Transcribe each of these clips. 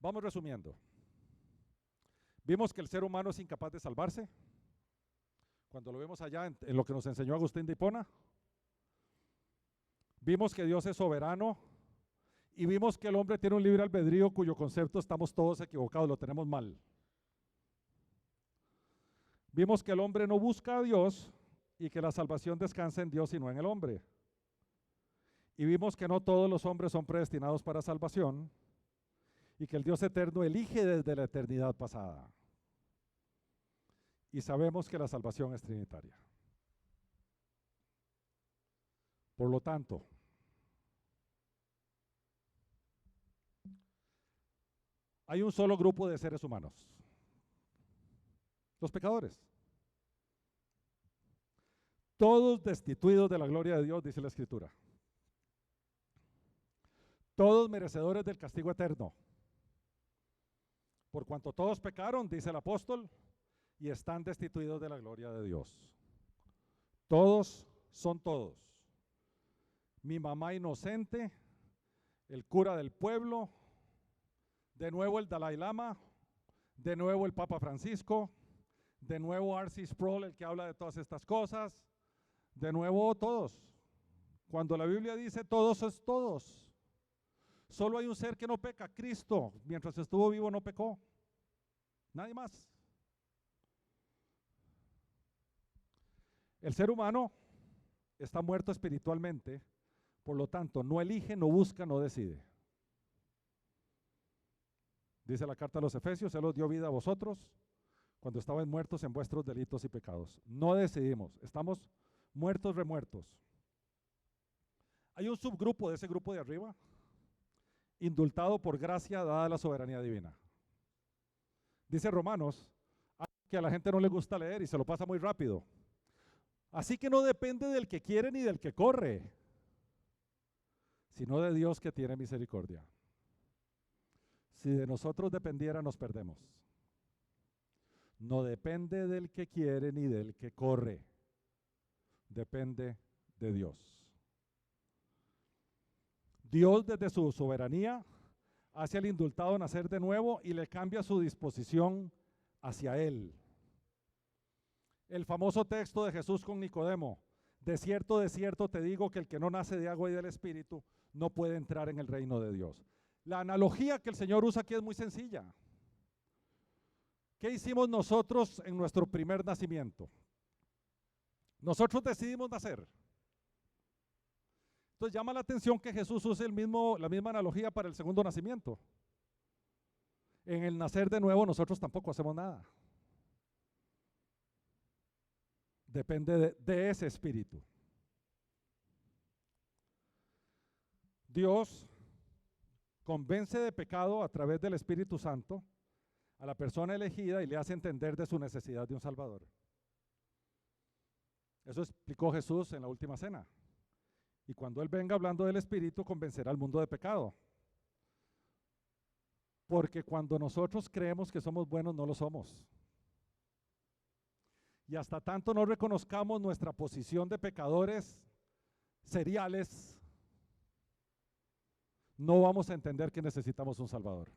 Vamos resumiendo. Vimos que el ser humano es incapaz de salvarse. Cuando lo vemos allá en lo que nos enseñó Agustín de Hipona. Vimos que Dios es soberano y vimos que el hombre tiene un libre albedrío cuyo concepto estamos todos equivocados, lo tenemos mal. Vimos que el hombre no busca a Dios y que la salvación descansa en Dios y no en el hombre. Y vimos que no todos los hombres son predestinados para salvación y que el Dios eterno elige desde la eternidad pasada. Y sabemos que la salvación es trinitaria. Por lo tanto, hay un solo grupo de seres humanos, los pecadores. Todos destituidos de la gloria de Dios, dice la Escritura. Todos merecedores del castigo eterno. Por cuanto todos pecaron, dice el apóstol, y están destituidos de la gloria de Dios. Todos son todos. Mi mamá inocente, el cura del pueblo, de nuevo el Dalai Lama, de nuevo el Papa Francisco, de nuevo R.C. Sproul, el que habla de todas estas cosas, de nuevo todos. Cuando la Biblia dice todos es todos. Solo hay un ser que no peca, Cristo. Mientras estuvo vivo no pecó. Nadie más. El ser humano está muerto espiritualmente, por lo tanto, no elige, no busca, no decide. Dice la carta a los Efesios, Él os dio vida a vosotros cuando estaban muertos en vuestros delitos y pecados. No decidimos, estamos muertos, remuertos. Hay un subgrupo de ese grupo de arriba, indultado por gracia dada la soberanía divina. Dice Romanos, que a la gente no le gusta leer y se lo pasa muy rápido. Así que no depende del que quiere ni del que corre, sino de Dios que tiene misericordia. Si de nosotros dependiera, nos perdemos. No depende del que quiere ni del que corre. Depende de Dios. Dios desde su soberanía hace al indultado nacer de nuevo y le cambia su disposición hacia Él. El famoso texto de Jesús con Nicodemo, de cierto te digo que el que no nace de agua y del Espíritu no puede entrar en el reino de Dios. La analogía que el Señor usa aquí es muy sencilla. ¿Qué hicimos nosotros en nuestro primer nacimiento? Nosotros decidimos nacer. Entonces llama la atención que Jesús use la misma analogía para el segundo nacimiento. En el nacer de nuevo nosotros tampoco hacemos nada. Depende de ese espíritu. Dios convence de pecado a través del Espíritu Santo a la persona elegida y le hace entender de su necesidad de un Salvador. Eso explicó Jesús en la última cena. Y cuando Él venga hablando del Espíritu, convencerá al mundo de pecado. Porque cuando nosotros creemos que somos buenos, no lo somos. Y hasta tanto no reconozcamos nuestra posición de pecadores seriales, no vamos a entender que necesitamos un Salvador.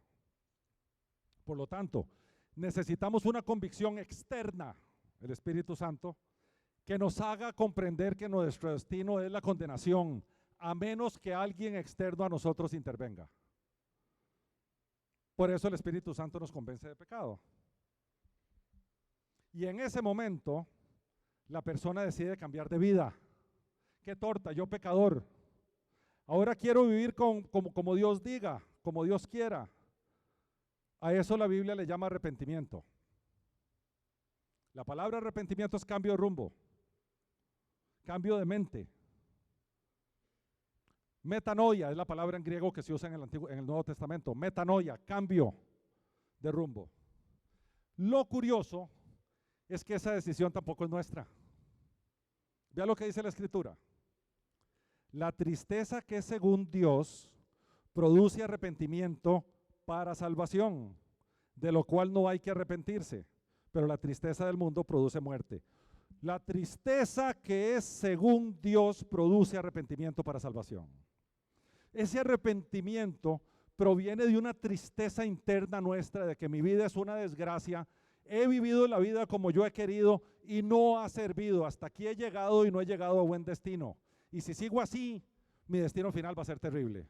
Por lo tanto, necesitamos una convicción externa, el Espíritu Santo, que nos haga comprender que nuestro destino es la condenación, a menos que alguien externo a nosotros intervenga. Por eso el Espíritu Santo nos convence de pecado. Y en ese momento, la persona decide cambiar de vida. ¡Qué torta! Yo pecador. Ahora quiero vivir como Dios diga, como Dios quiera. A eso la Biblia le llama arrepentimiento. La palabra arrepentimiento es cambio de rumbo, cambio de mente. Metanoia es la palabra en griego que se usa en el Nuevo Testamento. Metanoia, cambio de rumbo. Lo curioso es que esa decisión tampoco es nuestra. Vea lo que dice la Escritura. La tristeza que según Dios produce arrepentimiento para salvación, de lo cual no hay que arrepentirse, pero la tristeza del mundo produce muerte. La tristeza que es según Dios produce arrepentimiento para salvación. Ese arrepentimiento proviene de una tristeza interna nuestra, de que mi vida es una desgracia, he vivido la vida como yo he querido y no ha servido, hasta aquí he llegado y no he llegado a buen destino. Y si sigo así, mi destino final va a ser terrible.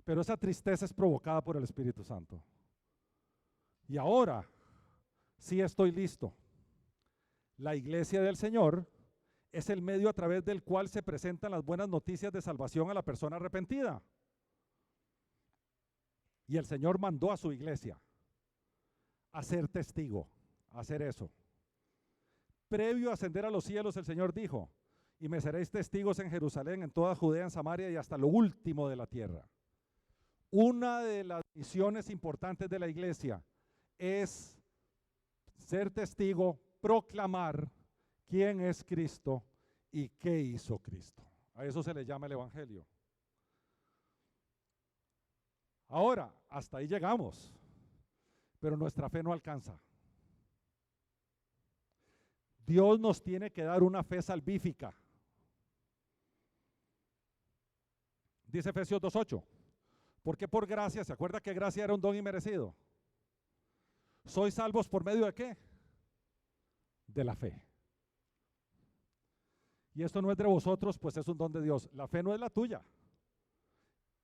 Pero esa tristeza es provocada por el Espíritu Santo. Y ahora sí estoy listo. La iglesia del Señor es el medio a través del cual se presentan las buenas noticias de salvación a la persona arrepentida. Y el Señor mandó a su iglesia a ser testigo, a hacer eso. Previo a ascender a los cielos, el Señor dijo: y me seréis testigos en Jerusalén, en toda Judea, en Samaria y hasta lo último de la tierra. Una de las misiones importantes de la iglesia es ser testigo, proclamar quién es Cristo y qué hizo Cristo. A eso se le llama el Evangelio. Ahora, hasta ahí llegamos, pero nuestra fe no alcanza. Dios nos tiene que dar una fe salvífica. Dice Efesios 2:8, porque por gracia, ¿se acuerda que gracia era un don inmerecido? ¿Sois salvos por medio de qué? De la fe. Y esto no es de vosotros, pues es un don de Dios. La fe no es la tuya,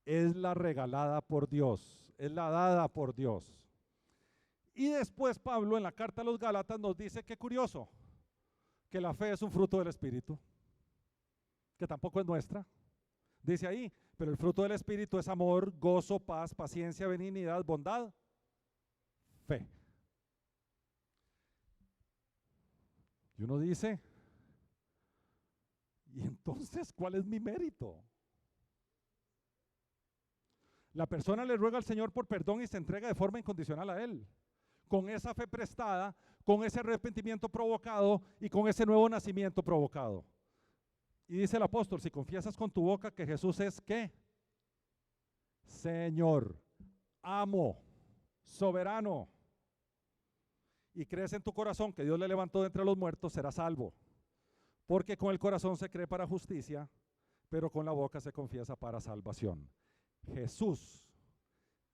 es la regalada por Dios, es la dada por Dios. Y después Pablo en la carta a los Gálatas nos dice, qué curioso, que la fe es un fruto del Espíritu, que tampoco es nuestra. Dice ahí, pero el fruto del Espíritu es amor, gozo, paz, paciencia, benignidad, bondad, fe. Y uno dice, ¿y entonces cuál es mi mérito? La persona le ruega al Señor por perdón y se entrega de forma incondicional a Él. Con esa fe prestada, con ese arrepentimiento provocado y con ese nuevo nacimiento provocado. Y dice el apóstol, si confiesas con tu boca que Jesús es ¿qué? Señor, amo, soberano, y crees en tu corazón que Dios le levantó de entre los muertos, serás salvo. Porque con el corazón se cree para justicia, pero con la boca se confiesa para salvación. Jesús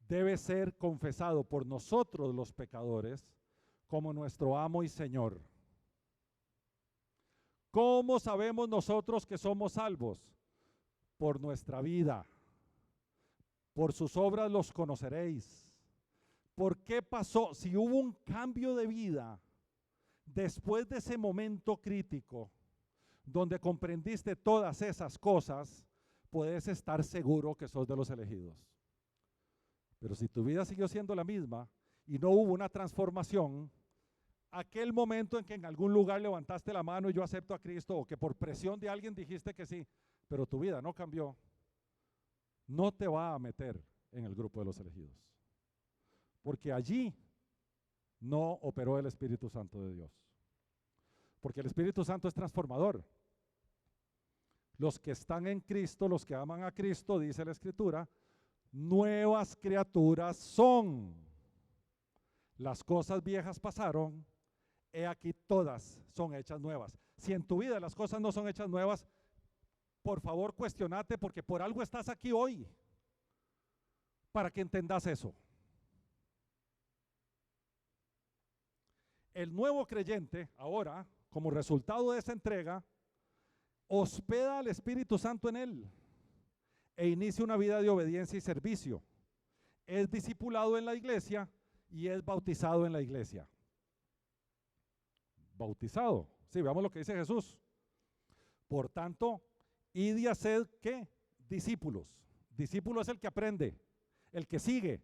debe ser confesado por nosotros los pecadores como nuestro amo y Señor. ¿Cómo sabemos nosotros que somos salvos? Por nuestra vida. Por sus obras los conoceréis. ¿Por qué pasó? Si hubo un cambio de vida después de ese momento crítico donde comprendiste todas esas cosas, puedes estar seguro que sos de los elegidos. Pero si tu vida siguió siendo la misma y no hubo una transformación, aquel momento en que en algún lugar levantaste la mano y yo acepto a Cristo, o que por presión de alguien dijiste que sí, pero tu vida no cambió, no te va a meter en el grupo de los elegidos. Porque allí no operó el Espíritu Santo de Dios. Porque el Espíritu Santo es transformador. Los que están en Cristo, los que aman a Cristo, dice la Escritura, nuevas criaturas son. Las cosas viejas pasaron, he aquí todas son hechas nuevas. Si en tu vida las cosas no son hechas nuevas, por favor cuestionate, porque por algo estás aquí hoy, para que entendas eso. El nuevo creyente, ahora, como resultado de esa entrega, hospeda al Espíritu Santo en él e inicia una vida de obediencia y servicio. Es discipulado en la iglesia y es bautizado en la iglesia. Bautizado. Sí, veamos lo que dice Jesús. Por tanto, id y haced ¿qué? Discípulos. Discípulo es el que aprende, el que sigue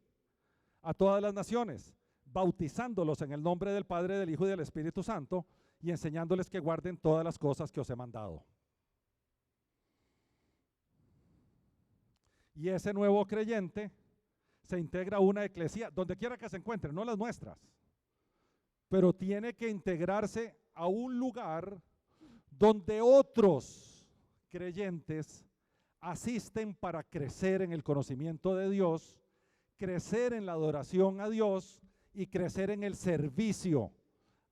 a todas las naciones, bautizándolos en el nombre del Padre, del Hijo y del Espíritu Santo, y enseñándoles que guarden todas las cosas que os he mandado. Y ese nuevo creyente se integra a una eclesía, donde quiera que se encuentre, no las nuestras, pero tiene que integrarse a un lugar donde otros creyentes asisten para crecer en el conocimiento de Dios, crecer en la adoración a Dios y crecer en el servicio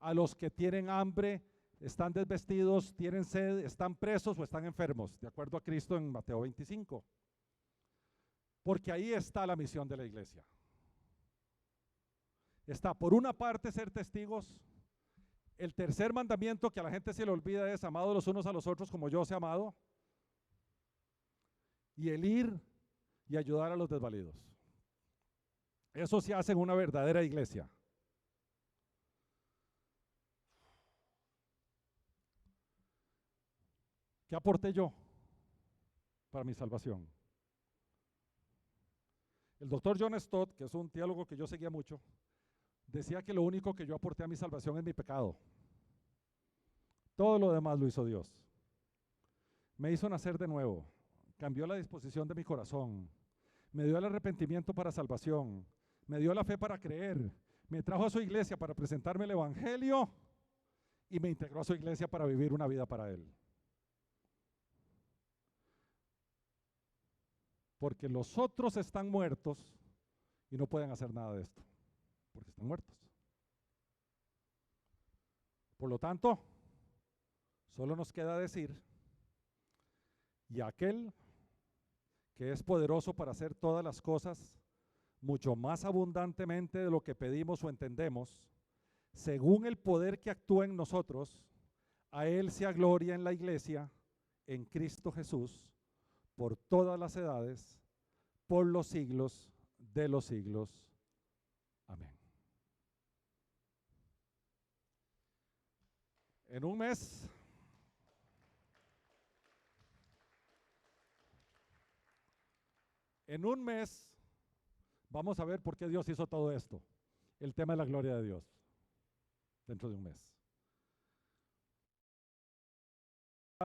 a los que tienen hambre, están desvestidos, tienen sed, están presos o están enfermos, de acuerdo a Cristo en Mateo 25. Porque ahí está la misión de la iglesia. Está, por una parte, ser testigos. El tercer mandamiento que a la gente se le olvida es: amados los unos a los otros como yo os he amado. Y el ir y ayudar a los desvalidos. Eso se hace en una verdadera iglesia. ¿Qué aporté yo para mi salvación? El doctor John Stott, que es un teólogo que yo seguía mucho, decía que lo único que yo aporté a mi salvación es mi pecado. Todo lo demás lo hizo Dios. Me hizo nacer de nuevo, cambió la disposición de mi corazón, me dio el arrepentimiento para salvación, me dio la fe para creer, me trajo a su iglesia para presentarme el evangelio y me integró a su iglesia para vivir una vida para Él. Porque los otros están muertos y no pueden hacer nada de esto, porque están muertos. Por lo tanto, solo nos queda decir: y aquel que es poderoso para hacer todas las cosas mucho más abundantemente de lo que pedimos o entendemos, según el poder que actúa en nosotros, a Él sea gloria en la iglesia, en Cristo Jesús, por todas las edades, por los siglos de los siglos. Amén. En un mes vamos a ver por qué Dios hizo todo esto. El tema de la gloria de Dios. Dentro de un mes.